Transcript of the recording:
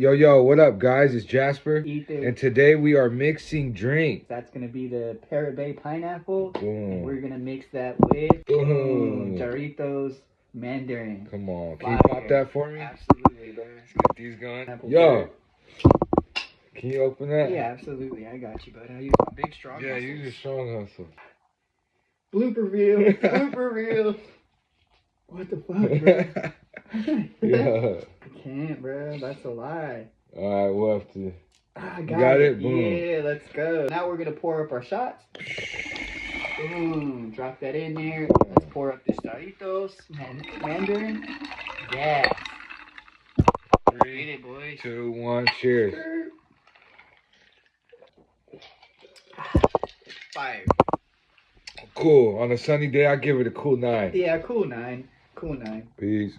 Yo, what up, guys? It's Jasper. Ethan. And today we are mixing drinks. That's going to be the Parrot Bay pineapple. Boom. And we're going to mix that with Jarritos Mandarin. Come on. Can Fire. you pop that for me? Absolutely, bro. Let's get these going. Pineapple Yo. Parrot. Can you open that? Yeah, absolutely. I got you, bud. I use my big strong Yeah, muscles. use your strong hustle. Blooper reel. Blooper reel. What the fuck, bro? Yeah. I can't, bro. That's a lie. Alright, we'll have to. I got it? Boom. Yeah, let's go. Now we're going to pour up our shots. Boom. Drop that in there. Let's pour up this Jarritos Mandarin. Yeah. Get 3, it, boys. 2, 1, cheers. Fire. Cool. On a sunny day, I give it a cool 9. Yeah, cool 9. Cool 9. Peace.